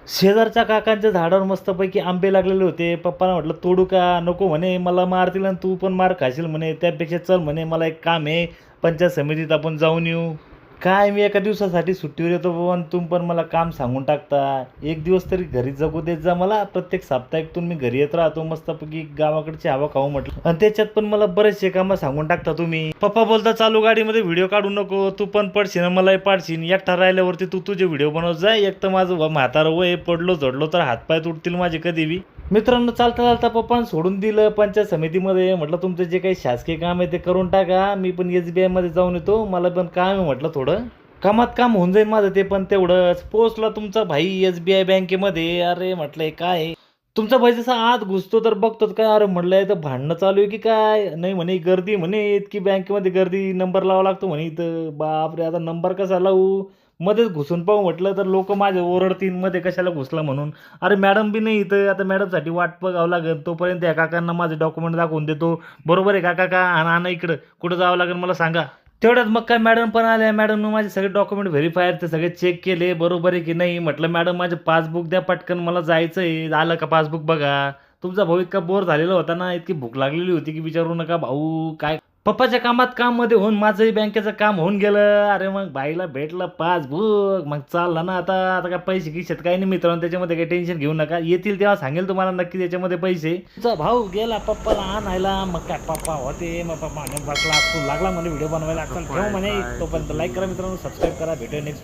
शेजारच्या काकांच्या झाडावर मस्तपैकी आंबे लागलेले होते. पप्पाला म्हटलं तोडू का? नको म्हणे, मला मारतील आणि तू पण मार खाशील म्हणे. त्यापेक्षा चल म्हणे, मला एक काम आहे, पंचायत समितीत आपण जाऊन येऊ. काय मी एका दिवसासाठी सुट्टीवर येतो पण तुम्ही पण मला काम सांगून टाकता. एक दिवस तरी घरी जगू देत जा मला. प्रत्येक साप्ताहिकतून मी घरी येत राहतो मस्तपैकी गावाकडची हवा खाऊ म्हटलं. आणि त्याच्यात पण मला बरेचसे कामं सांगून टाकता तुम्ही. पप्पा बोलता चालू गाडीमध्ये व्हिडिओ काढू नको, तू पण पडशील आणि मलाही पाडशील. एकटा राहिल्यावरती तू तुझे व्हिडिओ बनवत जाय. एक तर माझं म्हातारं वय, पडलो झडलो तर हातपाय तुटतील माझे कधी बी. मित्रांनो, चालता चालता पप्पानं सोडून दिलं पंचायत समितीमध्ये. म्हटलं तुमचं जे काही शासकीय काम आहे ते करून टाका, मी पण SBI मध्ये जाऊन येतो, मला पण काम आहे म्हटलं थोडं. कामात काम होऊन जाईल माझं ते पण तेवढंच. पोहोचला तुमचा भाई SBI बँकेमध्ये. अरे म्हटलं हे काय आहे? तुमचा भाई जसा आत घुसतो तर बघतोच काय, अरे म्हटलं इथं भांडणं चालू आहे की काय? नाही म्हणे गर्दी म्हणे, इतकी बँकेमध्ये गर्दी, नंबर लावावा लागतो म्हणे इथं. बापरे, आता नंबर कसा लावू? मध्येच घुसून पाहू म्हटलं तर लोक माझे ओरडतील, मध्ये कशाला घुसला म्हणून. अरे मॅडम बी नाही इथं, आता मॅडमसाठी वाट बघावं लागेल. तोपर्यंत या काकांना माझे डॉक्युमेंट दाखवून देतो. बरोबर आहे का काका? आणा इकडं, कुठं जावं लागेल मला सांगा. तेवढ्यात मग काय मॅडम पण आल्या. मॅडमनं माझे सगळे डॉक्युमेंट व्हेरीफायर ते सगळे चेक केले, बरोबर आहे की नाही. म्हटलं मॅडम माझे पासबुक द्या पटकन, मला जायचं आहे. आलं का पासबुक बघा. तुमचा भाऊ इतका बोर झालेला होता ना, इतकी भूक लागलेली होती की विचारू नका भाऊ. काय पप्पाच्या कामात काम मध्ये होऊन माझंही बँकेचं काम होऊन गेलं. अरे मग बाईला भेटलं पासबुक, मग चालला ना आता. आता काय पैसे खिशात काही नाही मित्रांनो, त्याच्यामध्ये काही टेन्शन घेऊ नका. येतील तेव्हा सांगेल तुम्हाला नक्की त्याच्यामध्ये पैसे. तुझा भाऊ गेला पप्पाला आणायला. मग काय पप्पा होते, मग पप्पा म्हणे बसला लागला म्हणे व्हिडिओ बनवायला. ठेव म्हणे. तोपर्यंत लाईक करा मित्रांनो, सबस्क्राईब करा. भेटूया नेक्स्ट